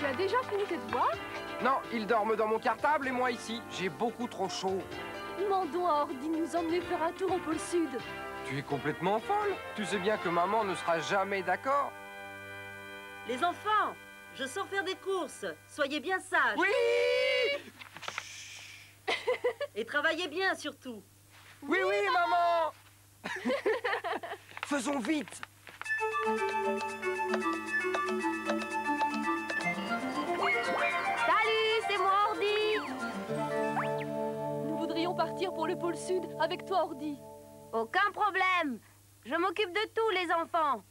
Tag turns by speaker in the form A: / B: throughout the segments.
A: Tu as déjà fini tes devoirs?
B: Non, ils dorment dans mon cartable et moi ici. J'ai beaucoup trop chaud.
A: Demandons à Ordi de nous emmener faire un tour au pôle Sud.
B: Tu es complètement folle. Tu sais bien que maman ne sera jamais d'accord.
C: Les enfants, je sors faire des courses. Soyez bien sages.
B: Oui!
C: Et travaillez bien, surtout.
B: Oui, oui, maman! Faisons vite!
A: Salut, c'est moi, Ordi! Nous voudrions partir pour le pôle Sud avec toi, Ordi.
D: Aucun problème. Je m'occupe de tout, les enfants.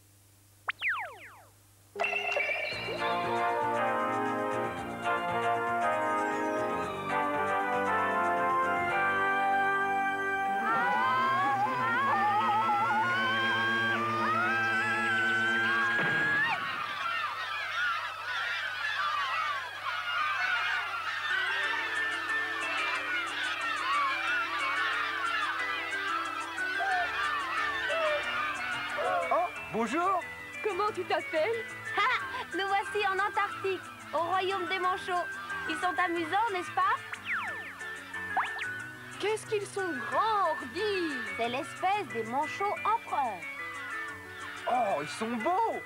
B: Oh, bonjour!
A: Comment tu t'appelles?
D: Nous voici en Antarctique, au royaume des manchots. Ils sont amusants, n'est-ce pas?
A: Qu'est-ce qu'ils sont grands, Ordi!
D: C'est l'espèce des manchots empereurs.
B: Oh, ils sont beaux!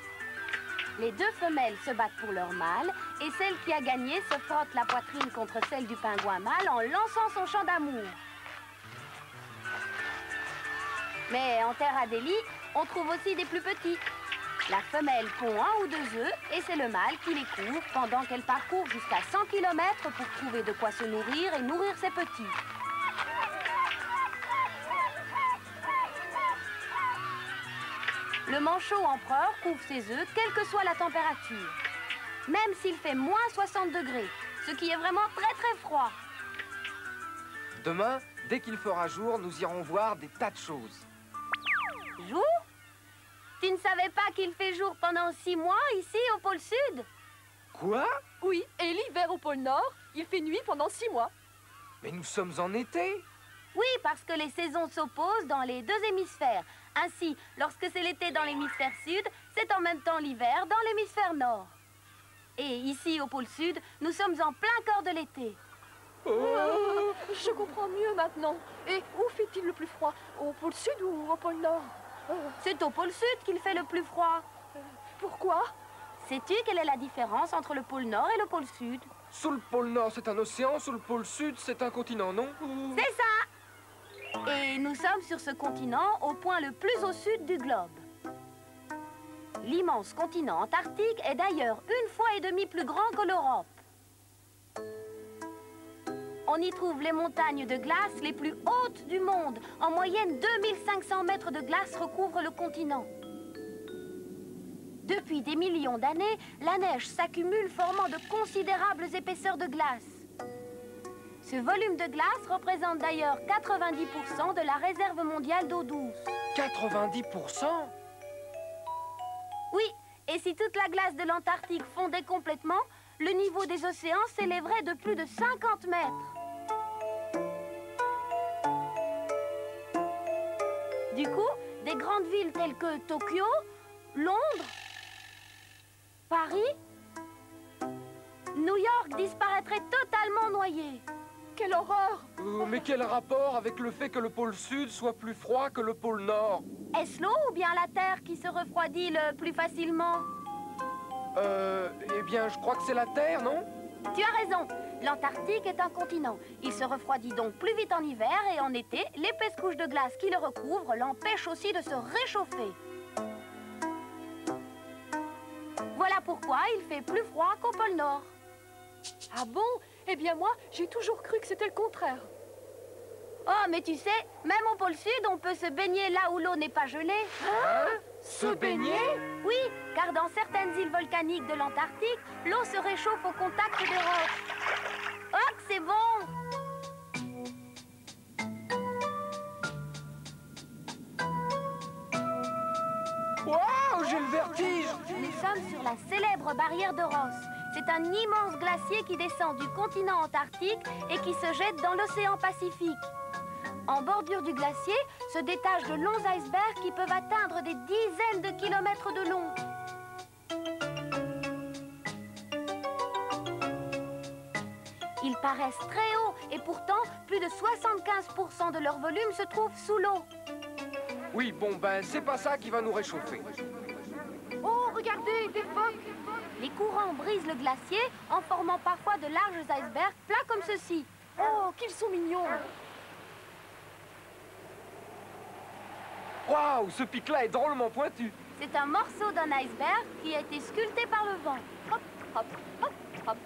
D: Les deux femelles se battent pour leur mâle et celle qui a gagné se frotte la poitrine contre celle du pingouin mâle en lançant son chant d'amour. Mais en terre Adélie, on trouve aussi des plus petits. La femelle pond 1 ou 2 œufs et c'est le mâle qui les court pendant qu'elle parcourt jusqu'à 100 km pour trouver de quoi se nourrir et nourrir ses petits. Le manchot empereur couvre ses œufs quelle que soit la température. Même s'il fait moins 60 degrés, ce qui est vraiment très très froid.
B: Demain, dès qu'il fera jour, nous irons voir des tas de choses.
D: Jour? Tu ne savais pas qu'il fait jour pendant 6 mois ici au pôle Sud?
B: Quoi?
A: Oui, et l'hiver au pôle Nord, il fait nuit pendant 6 mois.
B: Mais nous sommes en été!
D: Oui, parce que les saisons s'opposent dans les 2 hémisphères. Ainsi, lorsque c'est l'été dans l'hémisphère sud, c'est en même temps l'hiver dans l'hémisphère nord. Et ici, au pôle sud, nous sommes en plein cœur de l'été.
A: Oh, je comprends mieux maintenant. Et où fait-il le plus froid? Au pôle Sud ou au pôle Nord?
D: C'est au pôle sud qu'il fait le plus froid.
A: Pourquoi?
D: Sais-tu quelle est la différence entre le pôle nord et le pôle sud?
B: Sous le pôle Nord, c'est un océan, sous le pôle Sud, c'est un continent, non?
D: C'est ça! Et nous sommes sur ce continent au point le plus au sud du globe. L'immense continent antarctique est d'ailleurs 1,5 fois plus grand que l'Europe. On y trouve les montagnes de glace les plus hautes du monde. En moyenne, 2500 mètres de glace recouvrent le continent. Depuis des millions d'années, la neige s'accumule formant de considérables épaisseurs de glace. Ce volume de glace représente d'ailleurs 90% de la réserve mondiale d'eau douce.
B: 90%?
D: Oui, et si toute la glace de l'Antarctique fondait complètement, le niveau des océans s'élèverait de plus de 50 mètres. Du coup, des grandes villes telles que Tokyo, Londres, Paris, New York disparaîtraient totalement noyées.
A: Quelle horreur!
B: Mais quel rapport avec le fait que le pôle Sud soit plus froid que le pôle Nord?
D: Est-ce l'eau ou bien la terre qui se refroidit le plus facilement?
B: Eh bien, je crois que c'est la Terre, non?
D: Tu as raison. L'Antarctique est un continent. Il se refroidit donc plus vite en hiver et en été, l'épaisse couche de glace qui le recouvre l'empêche aussi de se réchauffer. Voilà pourquoi il fait plus froid qu'au pôle Nord.
A: Ah bon? Eh bien moi, j'ai toujours cru que c'était le contraire.
D: Oh, mais tu sais, même au pôle Sud, on peut se baigner là où l'eau n'est pas gelée.
B: Hein? Se baigner?
D: Oui, car dans certaines îles volcaniques de l'Antarctique, l'eau se réchauffe au contact des roches. Oh, que c'est bon!
B: Waouh, j'ai le vertige!
D: Nous sommes sur la célèbre barrière de Ross. C'est un immense glacier qui descend du continent antarctique et qui se jette dans l'océan Pacifique. En bordure du glacier se détachent de longs icebergs qui peuvent atteindre des dizaines de kilomètres de long. paraissent très hauts et pourtant, plus de 75% de leur volume se trouve sous l'eau.
B: Oui, bon, ben, c'est pas ça qui va nous réchauffer.
A: Oh, regardez, des phoques.
D: Les courants brisent le glacier en formant parfois de larges icebergs plats comme ceci.
A: Oh, qu'ils sont mignons.
B: Waouh, ce pic-là est drôlement pointu.
D: C'est un morceau d'un iceberg qui a été sculpté par le vent.
A: Hop, hop, hop, hop.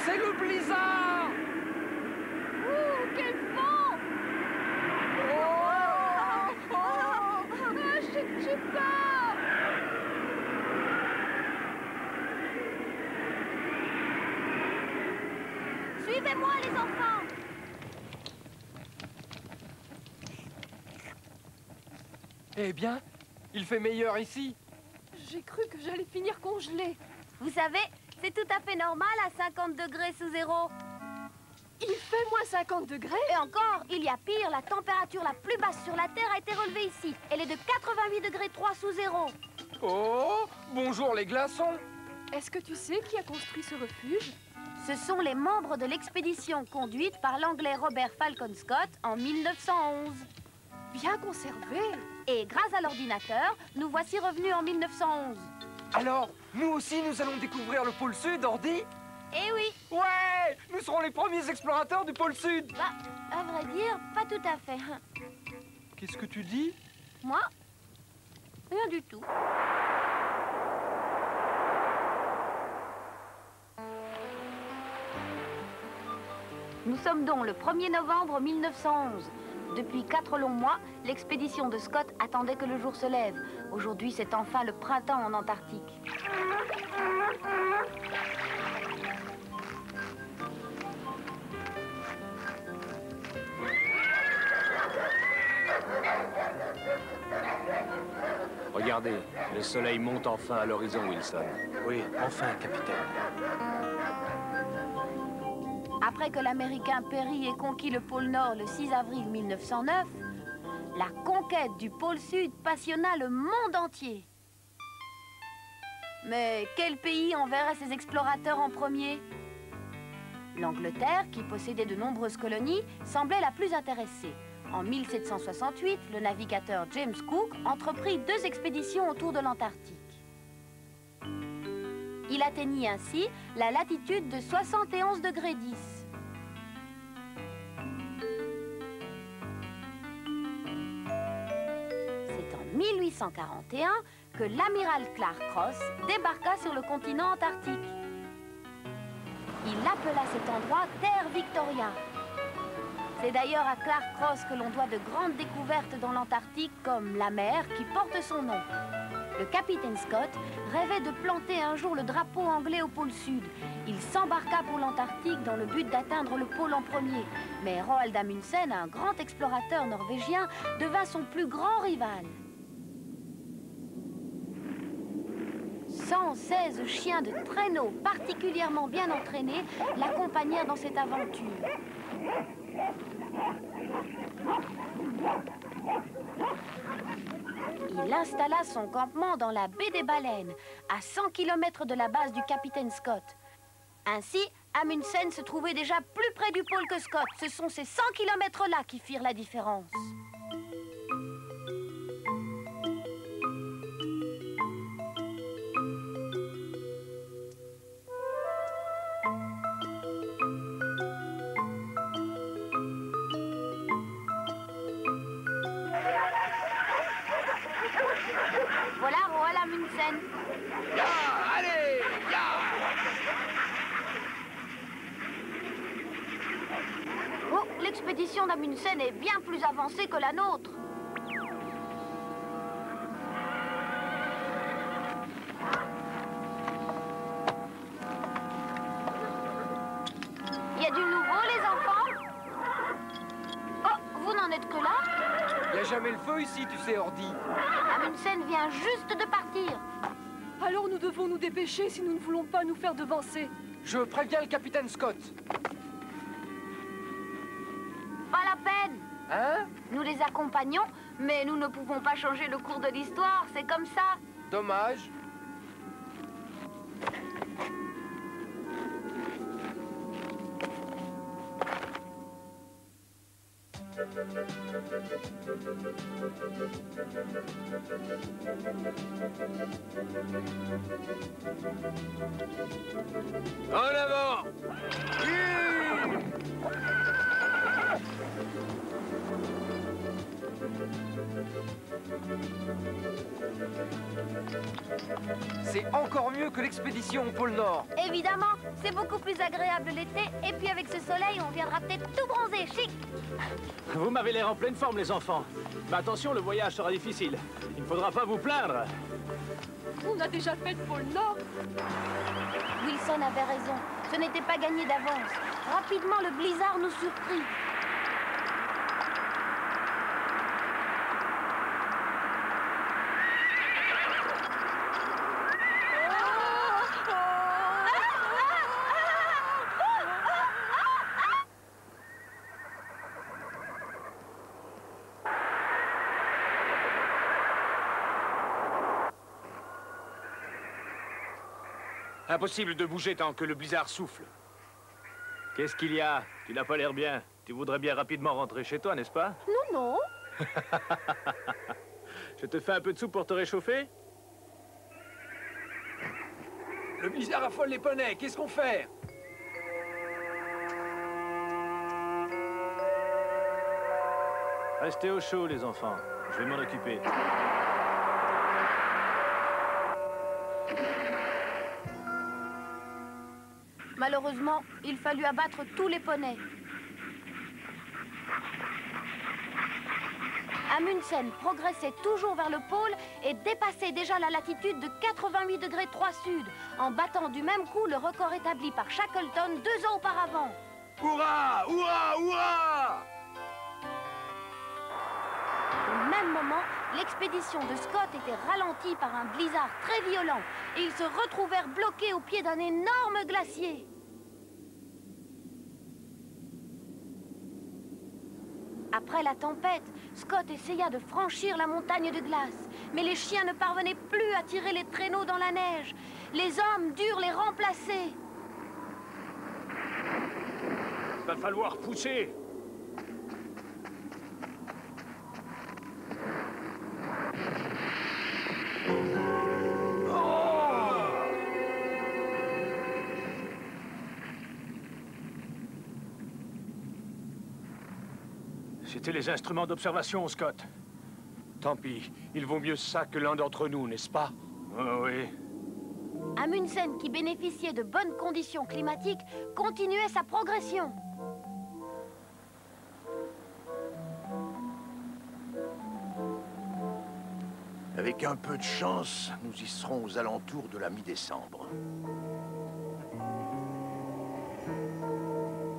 B: C'est le blizzard!
A: Ouh, quel vent! Oh, j'ai peur!
D: Suivez-moi les enfants!
B: Eh bien, il fait meilleur ici.
A: J'ai cru que j'allais finir congelée.
D: Vous savez, c'est tout à fait normal à 50 degrés sous zéro.
A: Il fait moins 50 degrés.
D: Et encore, il y a pire, la température la plus basse sur la Terre a été relevée ici. Elle est de 88 degrés 3 sous zéro.
B: Oh, bonjour les glaçons.
A: Est-ce que tu sais qui a construit ce refuge?
D: Ce sont les membres de l'expédition conduite par l'anglais Robert Falcon Scott en 1911.
A: Bien conservé.
D: Et grâce à l'ordinateur, nous voici revenus en 1911.
B: Alors, nous aussi, nous allons découvrir le pôle Sud, Ordi?
D: Eh oui,
B: Ouais! Nous serons les premiers explorateurs du pôle Sud!
D: bah, à vrai dire, pas tout à fait.
B: Qu'est-ce que tu dis?
D: Moi, rien du tout. Nous sommes donc le 1er novembre 1911. Depuis 4 longs mois, l'expédition de Scott attendait que le jour se lève. Aujourd'hui, c'est enfin le printemps en Antarctique.
E: Regardez, le soleil monte enfin à l'horizon, Wilson.
F: Oui, enfin, capitaine.
D: Après que l'Américain Peary ait conquis le pôle Nord le 6 avril 1909, la conquête du pôle Sud passionna le monde entier. Mais quel pays enverrait ses explorateurs en premier? L'Angleterre, qui possédait de nombreuses colonies, semblait la plus intéressée. En 1768, le navigateur James Cook entreprit 2 expéditions autour de l'Antarctique. Il atteignit ainsi la latitude de 71 degrés 10. C'est en 1841 que l'amiral Clark Ross débarqua sur le continent antarctique. Il appela cet endroit Terre Victoria. C'est d'ailleurs à Clark Ross que l'on doit de grandes découvertes dans l'Antarctique, comme la mer qui porte son nom. Le capitaine Scott rêvait de planter un jour le drapeau anglais au pôle Sud. Il s'embarqua pour l'Antarctique dans le but d'atteindre le pôle en premier. Mais Roald Amundsen, un grand explorateur norvégien, devint son plus grand rival. 116 chiens de traîneau particulièrement bien entraînés l'accompagnèrent dans cette aventure. Il installa son campement dans la baie des Baleines, à 100 km de la base du capitaine Scott. Ainsi, Amundsen se trouvait déjà plus près du pôle que Scott. Ce sont ces 100 km-là qui firent la différence. Voilà Roald Amundsen.
B: Ya, allez, ya!
D: Oh, l'expédition d'Amundsen est bien plus avancée que la nôtre. Il y a du nouveau, les enfants? Oh, vous n'en êtes que là?
B: Y a jamais le feu ici, tu sais, Ordi.
D: Amundsen vient juste de partir.
A: Alors nous devons nous dépêcher si nous ne voulons pas nous faire devancer.
B: Je préviens le capitaine Scott.
D: Pas la peine.
B: Hein?
D: Nous les accompagnons, mais nous ne pouvons pas changer le cours de l'histoire, c'est comme ça.
B: Dommage.
E: En avant!
B: C'est encore mieux que l'expédition au pôle Nord.
D: Évidemment, c'est beaucoup plus agréable l'été, et puis avec ce soleil, on viendra peut-être tout bronzé, chic.
F: Vous m'avez l'air en pleine forme, les enfants. Mais attention, le voyage sera difficile. Il ne faudra pas vous plaindre.
A: On a déjà fait le pôle Nord.
D: Wilson avait raison, ce n'était pas gagné d'avance. Rapidement, le blizzard nous surprit.
E: Impossible de bouger tant que le blizzard souffle.
F: Qu'est-ce qu'il y a? Tu n'as pas l'air bien. Tu voudrais bien rapidement rentrer chez toi, n'est-ce pas?
A: Non, non.
F: Je te fais un peu de soupe pour te réchauffer?
B: Le blizzard affole les poneys, qu'est-ce qu'on fait?
F: Restez au chaud, les enfants. Je vais m'en occuper.
D: Malheureusement, il fallut abattre tous les poneys. Amundsen progressait toujours vers le pôle et dépassait déjà la latitude de 88 degrés 3 sud, en battant du même coup le record établi par Shackleton 2 ans auparavant.
E: Hurrah! Hurrah! Hurrah!
D: Au même moment, l'expédition de Scott était ralentie par un blizzard très violent et ils se retrouvèrent bloqués au pied d'un énorme glacier. Après la tempête, Scott essaya de franchir la montagne de glace, mais les chiens ne parvenaient plus à tirer les traîneaux dans la neige. Les hommes durent les remplacer.
F: Va falloir pousser. C'était les instruments d'observation, Scott.
E: Tant pis, il vaut mieux ça que l'un d'entre nous, n'est-ce pas?
F: Oh, oui.
D: Amundsen, qui bénéficiait de bonnes conditions climatiques, continuait sa progression.
G: Avec un peu de chance, nous y serons aux alentours de la mi-décembre.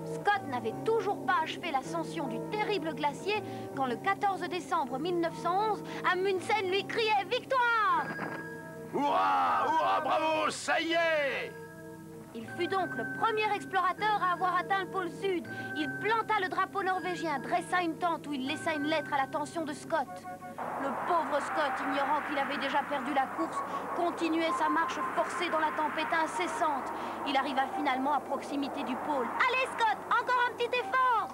D: Scott n'avait toujours pas achevé l'ascension du terrible glacier quand le 14 décembre 1911, Amundsen lui criait « Victoire !»
G: Hurrah! Hurrah! Bravo! Ça y est!
D: Il fut donc le premier explorateur à avoir atteint le pôle sud. Il planta le drapeau norvégien, dressa une tente où il laissa une lettre à l'attention de Scott. Le pauvre Scott, ignorant qu'il avait déjà perdu la course, continuait sa marche forcée dans la tempête incessante. Il arriva finalement à proximité du pôle. « Allez, Scott, encore un petit effort !»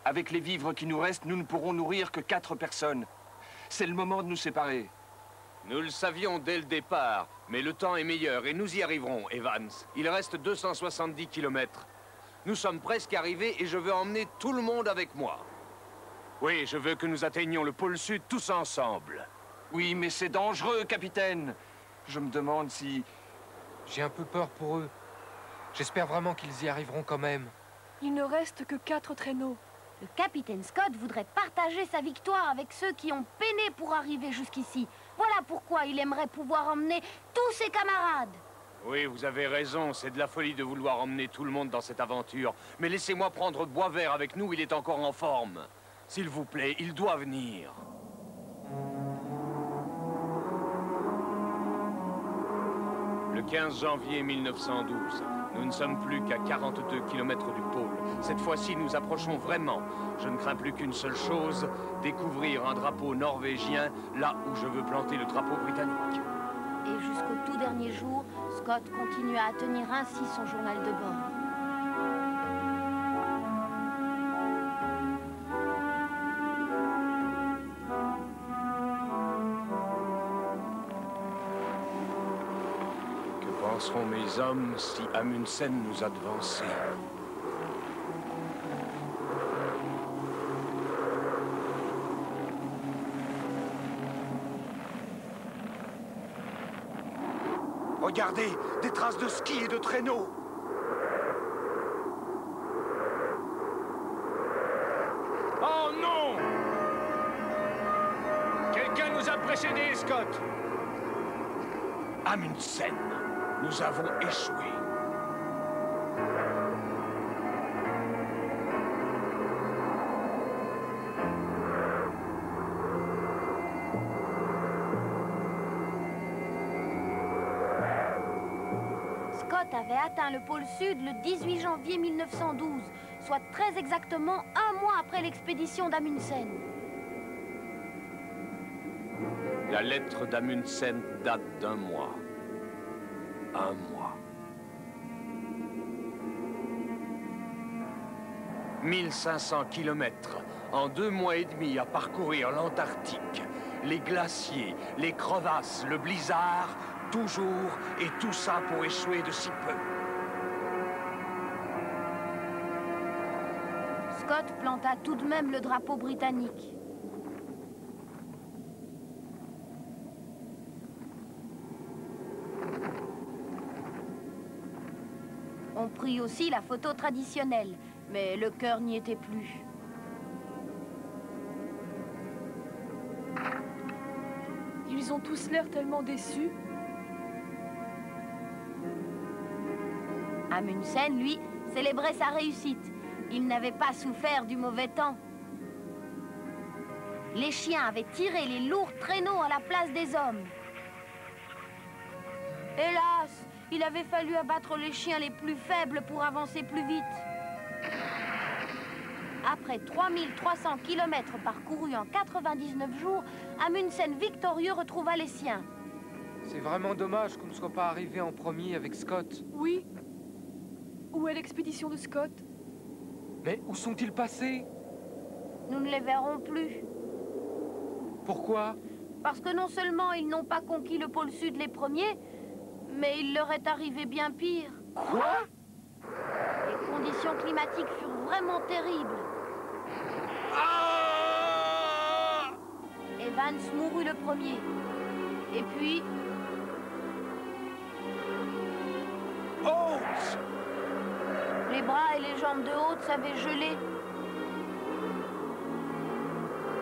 B: Avec les vivres qui nous restent, nous ne pourrons nourrir que 4 personnes. C'est le moment de nous séparer.
E: Nous le savions dès le départ, mais le temps est meilleur et nous y arriverons, Evans. Il reste 270 kilomètres. Nous sommes presque arrivés et je veux emmener tout le monde avec moi. Oui, je veux que nous atteignions le pôle sud tous ensemble.
B: Oui, mais c'est dangereux, capitaine. Je me demande si... J'ai un peu peur pour eux. J'espère vraiment qu'ils y arriveront quand même.
A: Il ne reste que 4 traîneaux.
D: Le capitaine Scott voudrait partager sa victoire avec ceux qui ont peiné pour arriver jusqu'ici. Voilà pourquoi il aimerait pouvoir emmener tous ses camarades.
E: Oui, vous avez raison, c'est de la folie de vouloir emmener tout le monde dans cette aventure. Mais laissez-moi prendre Boisvert avec nous, il est encore en forme. S'il vous plaît, il doit venir. Le 15 janvier 1912, Nous ne sommes plus qu'à 42 km du pôle. Cette fois-ci, nous approchons vraiment. Je ne crains plus qu'une seule chose, découvrir un drapeau norvégien là où je veux planter le drapeau britannique.
D: Et jusqu'au tout dernier jour, Scott continua à tenir ainsi son journal de bord.
E: Que penseront mes hommes si Amundsen nous a devancés?
G: Regardez, des traces de ski et de traîneaux.
B: Oh non! Quelqu'un nous a précédés, Scott!
G: Amundsen, nous avons échoué.
D: Scott avait atteint le pôle Sud le 18 janvier 1912, soit très exactement un mois après l'expédition d'Amundsen.
E: La lettre d'Amundsen date d'un mois. Un mois. 1500 kilomètres en 2 mois et demi à parcourir l'Antarctique, les glaciers, les crevasses, le blizzard, toujours et tout ça pour échouer de si peu.
D: Scott planta tout de même le drapeau britannique. On prit aussi la photo traditionnelle, mais le cœur n'y était plus.
A: Ils ont tous l'air tellement déçus.
D: Amundsen, lui, célébrait sa réussite. Il n'avait pas souffert du mauvais temps. Les chiens avaient tiré les lourds traîneaux à la place des hommes. Hélas, il avait fallu abattre les chiens les plus faibles pour avancer plus vite. Après 3300 km parcourus en 99 jours, Amundsen victorieux retrouva les siens.
B: C'est vraiment dommage qu'on ne soit pas arrivé en premier avec Scott.
A: Oui. Où est l'expédition de Scott?
B: Mais où sont-ils passés?
D: Nous ne les verrons plus.
B: Pourquoi?
D: Parce que non seulement ils n'ont pas conquis le pôle Sud les premiers, mais il leur est arrivé bien pire.
B: Quoi?
D: Les conditions climatiques furent vraiment terribles. Evans mourut le premier. Et puis...
G: Oates!
D: les bras et les jambes de Oates avaient gelé.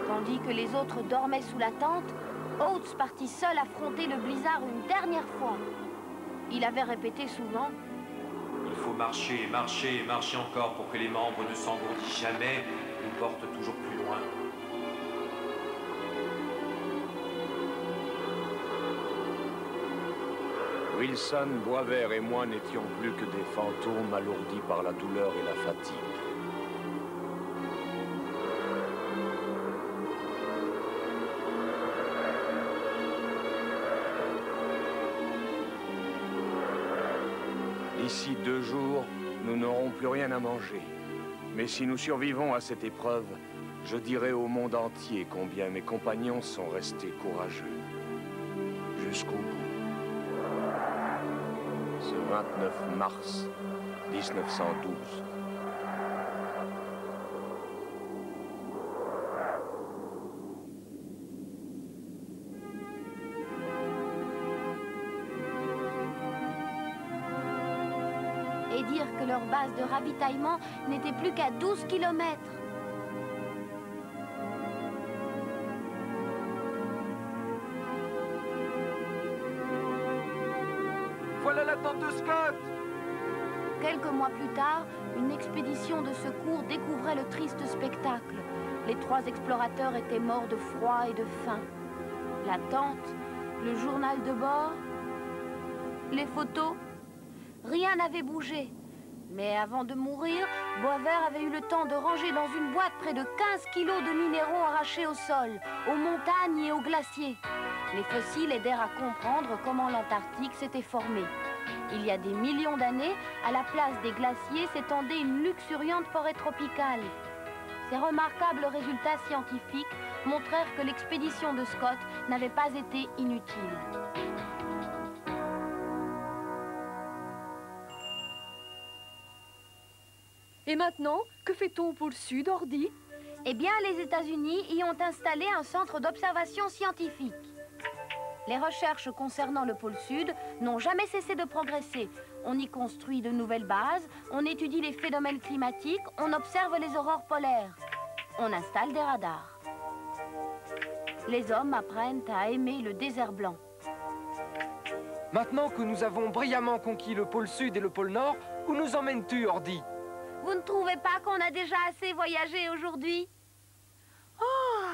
D: Tandis que les autres dormaient sous la tente, Oates partit seul affronter le blizzard une dernière fois. Il avait répété souvent:
H: il faut marcher, marcher et marcher encore pour que les membres ne s'engourdissent jamais, nous portent toujours plus loin.
E: Wilson, Boisvert et moi n'étions plus que des fantômes alourdis par la douleur et la fatigue. D'ici 2 jours, nous n'aurons plus rien à manger. Mais si nous survivons à cette épreuve, je dirai au monde entier combien mes compagnons sont restés courageux. Jusqu'au bout. Ce 29 mars 1912.
D: et dire que leur base de ravitaillement n'était plus qu'à 12 kilomètres.
B: Voilà la tente de Scott!
D: Quelques mois plus tard, une expédition de secours découvrait le triste spectacle. Les 3 explorateurs étaient morts de froid et de faim. La tente, le journal de bord, les photos Rien n'avait bougé. Mais avant de mourir, Boisvert avait eu le temps de ranger dans une boîte près de 15 kilos de minéraux arrachés au sol, aux montagnes et aux glaciers. Les fossiles aidèrent à comprendre comment l'Antarctique s'était formé. Il y a des millions d'années, à la place des glaciers s'étendait une luxuriante forêt tropicale. Ces remarquables résultats scientifiques montrèrent que l'expédition de Scott n'avait pas été inutile.
A: Et maintenant, que fait-on au pôle Sud, Ordi?
D: Eh bien, les États-Unis y ont installé un centre d'observation scientifique. Les recherches concernant le pôle Sud n'ont jamais cessé de progresser. On y construit de nouvelles bases, on étudie les phénomènes climatiques, on observe les aurores polaires. On installe des radars. Les hommes apprennent à aimer le désert blanc.
B: Maintenant que nous avons brillamment conquis le pôle Sud et le pôle Nord, où nous emmènes-tu, Ordi?
D: Vous ne trouvez pas qu'on a déjà assez voyagé aujourd'hui? Oh!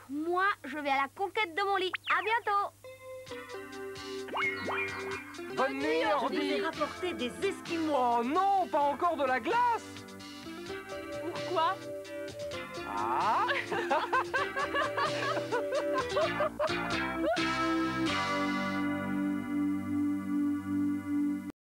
D: Moi, je vais à la conquête de mon lit. À bientôt!
B: Bonne nuit,
C: Je
B: Ordi!
C: vous ai rapporté des Esquimaux.
B: Oh non, pas encore de la glace!
A: Pourquoi?
B: Ah!